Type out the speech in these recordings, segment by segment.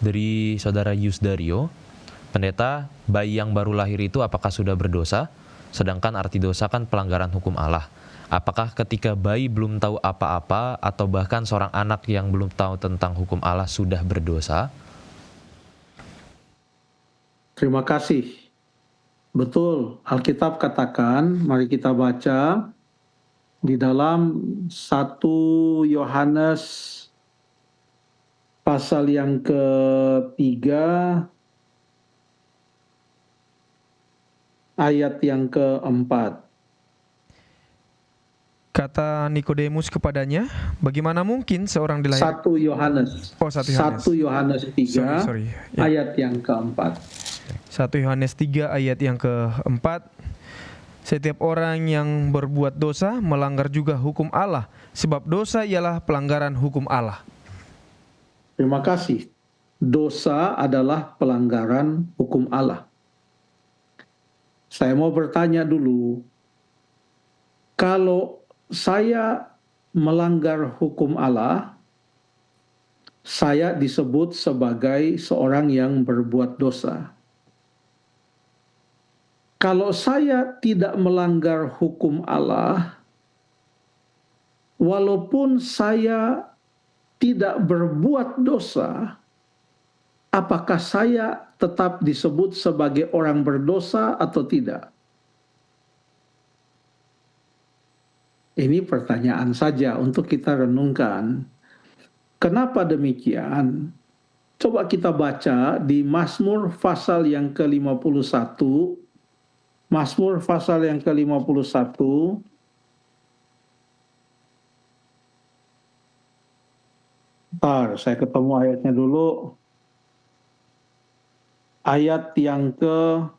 Dari Saudara Yusdario, pendeta, bayi yang baru lahir itu apakah sudah berdosa? Sedangkan arti dosa kan pelanggaran hukum Allah. Apakah ketika bayi belum tahu apa-apa atau bahkan seorang anak yang belum tahu tentang hukum Allah sudah berdosa? Terima kasih. Betul, Alkitab katakan, mari kita baca di dalam 1 Yohanes pasal yang ketiga, ayat yang keempat. Kata Nikodemus kepadanya, bagaimana mungkin seorang dilahirkan? 1 Yohanes. Oh, 1 Yohanes. 1 Yohanes 3, Sorry. Ya. ayat yang keempat. 1 Yohanes 3 ayat yang keempat. Setiap orang yang berbuat dosa melanggar juga hukum Allah, sebab dosa ialah pelanggaran hukum Allah. Terima kasih. Dosa adalah pelanggaran hukum Allah. Saya mau bertanya dulu, kalau saya melanggar hukum Allah, saya disebut sebagai seorang yang berbuat dosa. Kalau saya tidak melanggar hukum Allah, walaupun saya tidak berbuat dosa, apakah saya tetap disebut sebagai orang berdosa atau tidak? Ini pertanyaan saja untuk kita renungkan. Kenapa demikian? Coba kita baca di Mazmur pasal yang ke-51. Mazmur pasal yang ke-51. Bentar, saya ketemu ayatnya dulu. Ayat yang ke-6.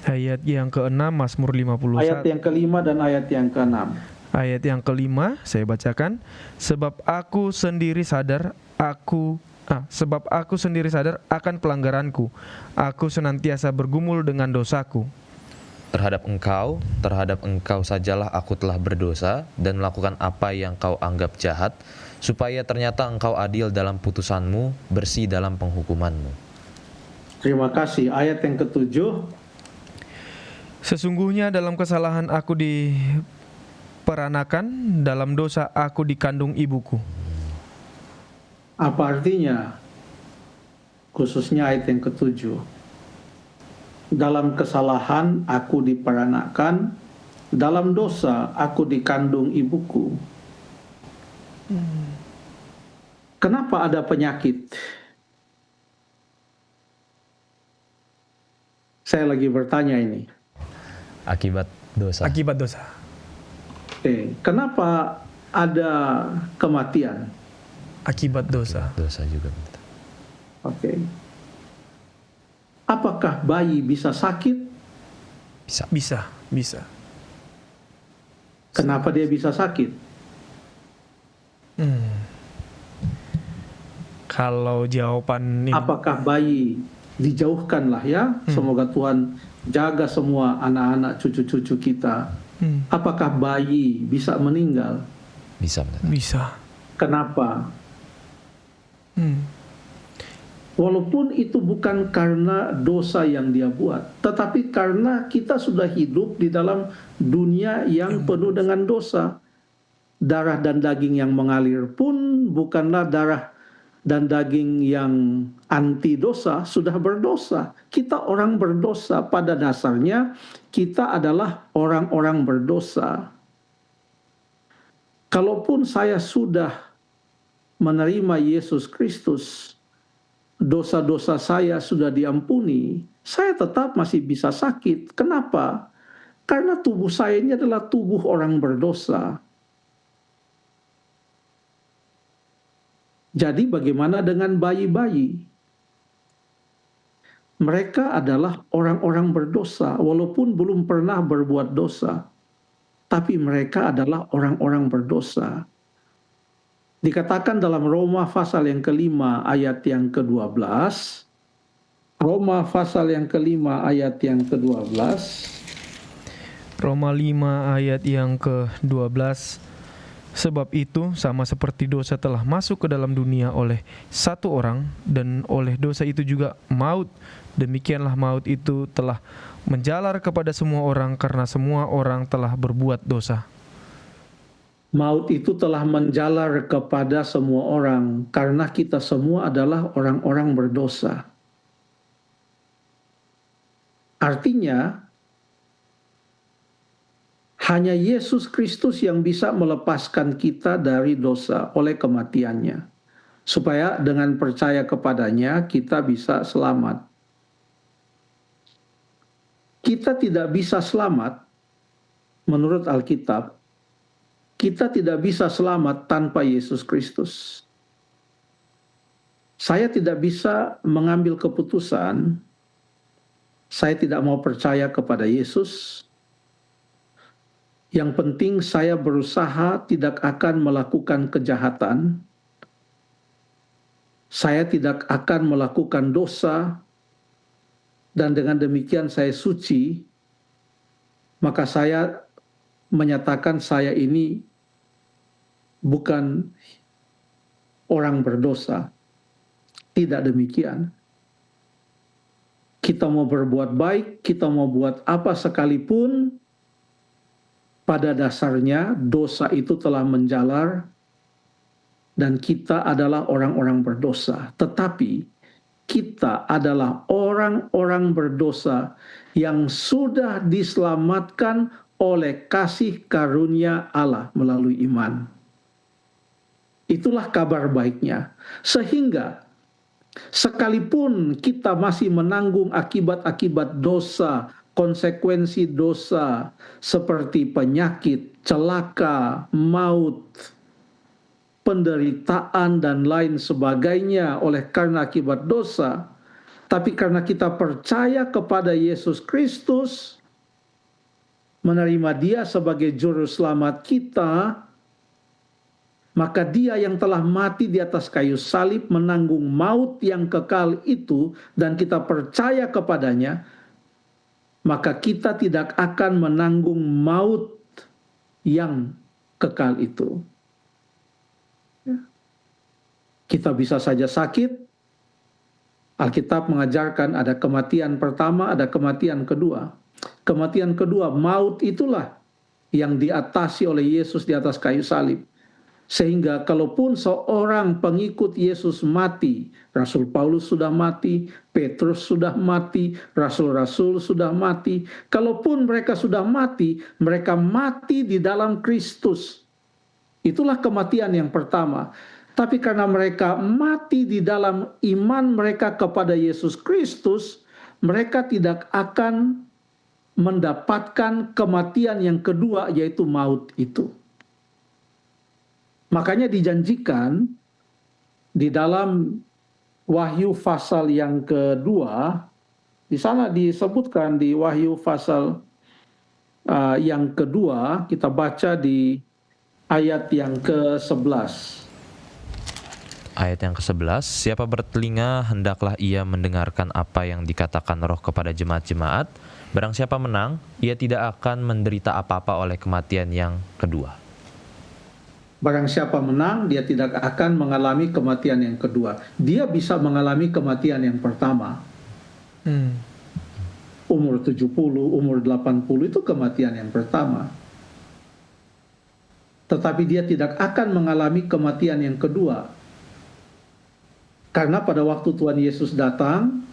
Ayat yang ke-6 Mazmur 51. Ayat yang ke-5 dan ayat yang ke-6. Ayat yang ke-5 saya bacakan, sebab aku sendiri sadar akan pelanggaranku. Aku senantiasa bergumul dengan dosaku. Terhadap engkau sajalah aku telah berdosa dan melakukan apa yang kau anggap jahat, supaya ternyata engkau adil dalam putusanmu, bersih dalam penghukumanmu. Terima kasih. Ayat yang ke-7. Sesungguhnya dalam kesalahan aku diperanakan, dalam dosa aku dikandung ibuku. Apa artinya? Khususnya ayat yang ke-7. Dalam kesalahan aku diperanakan, dalam dosa aku dikandung ibuku. Kenapa ada penyakit? Saya lagi bertanya ini. Akibat dosa. Akibat dosa. Kenapa ada kematian? Akibat dosa. Dosa juga. Oke. Apakah bayi bisa sakit? Bisa. Kenapa dia bisa sakit? Kalau jawaban ini, Apakah bayi dijauhkanlah ya? Semoga Tuhan jaga semua anak-anak cucu-cucu kita. Apakah bayi bisa meninggal? bisa. Kenapa? Walaupun itu bukan karena dosa yang dia buat, tetapi karena kita sudah hidup di dalam dunia yang penuh dengan dosa. Darah dan daging yang mengalir pun bukanlah darah dan daging yang anti dosa, sudah berdosa. Kita orang berdosa, pada dasarnya kita adalah orang-orang berdosa. Kalaupun saya sudah menerima Yesus Kristus, dosa-dosa saya sudah diampuni, saya tetap masih bisa sakit. Kenapa? Karena tubuh saya ini adalah tubuh orang berdosa. Jadi bagaimana dengan bayi-bayi? Mereka adalah orang-orang berdosa, walaupun belum pernah berbuat dosa. Tapi mereka adalah orang-orang berdosa. Dikatakan dalam Roma pasal yang ke-5 ayat yang ke-12. Roma pasal yang ke-5 ayat yang ke-12. Roma 5 ayat yang ke-12. Sebab itu sama seperti dosa telah masuk ke dalam dunia oleh satu orang, dan oleh dosa itu juga maut, demikianlah maut itu telah menjalar kepada semua orang karena semua orang telah berbuat dosa. Maut itu telah menjalar kepada semua orang karena kita semua adalah orang-orang berdosa. Artinya, hanya Yesus Kristus yang bisa melepaskan kita dari dosa oleh kematiannya, supaya dengan percaya kepadanya kita bisa selamat. Kita tidak bisa selamat menurut Alkitab. Kita tidak bisa selamat tanpa Yesus Kristus. Saya tidak bisa mengambil keputusan, saya tidak mau percaya kepada Yesus. Yang penting saya berusaha tidak akan melakukan kejahatan, saya tidak akan melakukan dosa, dan dengan demikian saya suci, maka saya menyatakan saya ini bukan orang berdosa. Tidak demikian. Kita mau berbuat baik, kita mau buat apa sekalipun, pada dasarnya dosa itu telah menjalar dan kita adalah orang-orang berdosa. Tetapi kita adalah orang-orang berdosa yang sudah diselamatkan oleh kasih karunia Allah melalui iman. Itulah kabar baiknya. Sehingga sekalipun kita masih menanggung akibat-akibat dosa, konsekuensi dosa seperti penyakit, celaka, maut, penderitaan, dan lain sebagainya oleh karena akibat dosa, tapi karena kita percaya kepada Yesus Kristus, menerima Dia sebagai juru selamat kita, maka Dia yang telah mati di atas kayu salib menanggung maut yang kekal itu, dan kita percaya kepadanya, maka kita tidak akan menanggung maut yang kekal itu. Kita bisa saja sakit. Alkitab mengajarkan ada kematian pertama, ada kematian kedua. Kematian kedua, maut itulah yang diatasi oleh Yesus di atas kayu salib. Sehingga kalaupun seorang pengikut Yesus mati, Rasul Paulus sudah mati, Petrus sudah mati, Rasul-Rasul sudah mati. Kalaupun mereka sudah mati, mereka mati di dalam Kristus. Itulah kematian yang pertama. Tapi karena mereka mati di dalam iman mereka kepada Yesus Kristus, mereka tidak akan mendapatkan kematian yang kedua, yaitu maut itu. Makanya dijanjikan di dalam Wahyu pasal yang kedua, di sana disebutkan di Wahyu pasal yang kedua, kita baca di ayat yang ke-11. Ayat yang ke-11, siapa bertelinga hendaklah ia mendengarkan apa yang dikatakan Roh kepada jemaat-jemaat. Barang siapa menang, ia tidak akan menderita apa-apa oleh kematian yang kedua. Barang siapa menang, dia tidak akan mengalami kematian yang kedua. Dia bisa mengalami kematian yang pertama. Umur 70, umur 80 itu kematian yang pertama. Tetapi dia tidak akan mengalami kematian yang kedua. Karena pada waktu Tuhan Yesus datang,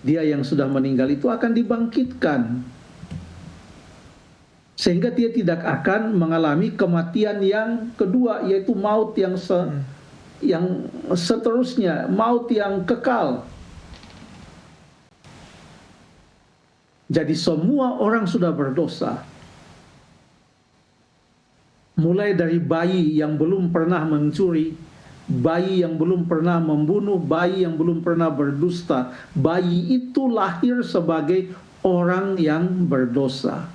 dia yang sudah meninggal itu akan dibangkitkan. Sehingga dia tidak akan mengalami kematian yang kedua, yaitu maut yang seterusnya, maut yang kekal. Jadi semua orang sudah berdosa. Mulai dari bayi yang belum pernah mencuri, bayi yang belum pernah membunuh, bayi yang belum pernah berdusta, bayi itu lahir sebagai orang yang berdosa.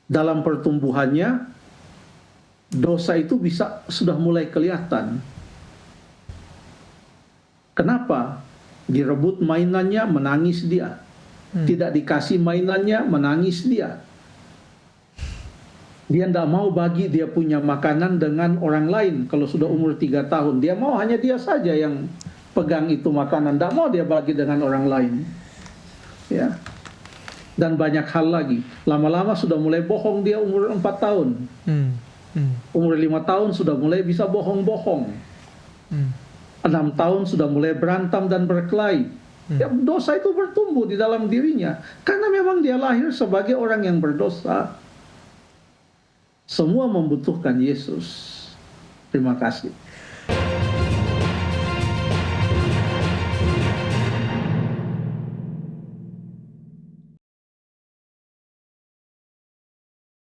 Dalam pertumbuhannya, dosa itu sudah mulai kelihatan. Kenapa? Direbut mainannya, menangis dia. Tidak dikasih mainannya, menangis dia. Dia tidak mau bagi dia punya makanan dengan orang lain kalau sudah umur 3 tahun. Dia mau hanya dia saja yang pegang itu makanan. Tidak mau dia bagi dengan orang lain. Ya. Dan banyak hal lagi. Lama-lama sudah mulai bohong dia umur 4 tahun. Umur 5 tahun sudah mulai bisa bohong-bohong. 6 tahun sudah mulai berantem dan berkelahi. Ya, dosa itu bertumbuh di dalam dirinya. Karena memang dia lahir sebagai orang yang berdosa. Semua membutuhkan Yesus. Terima kasih.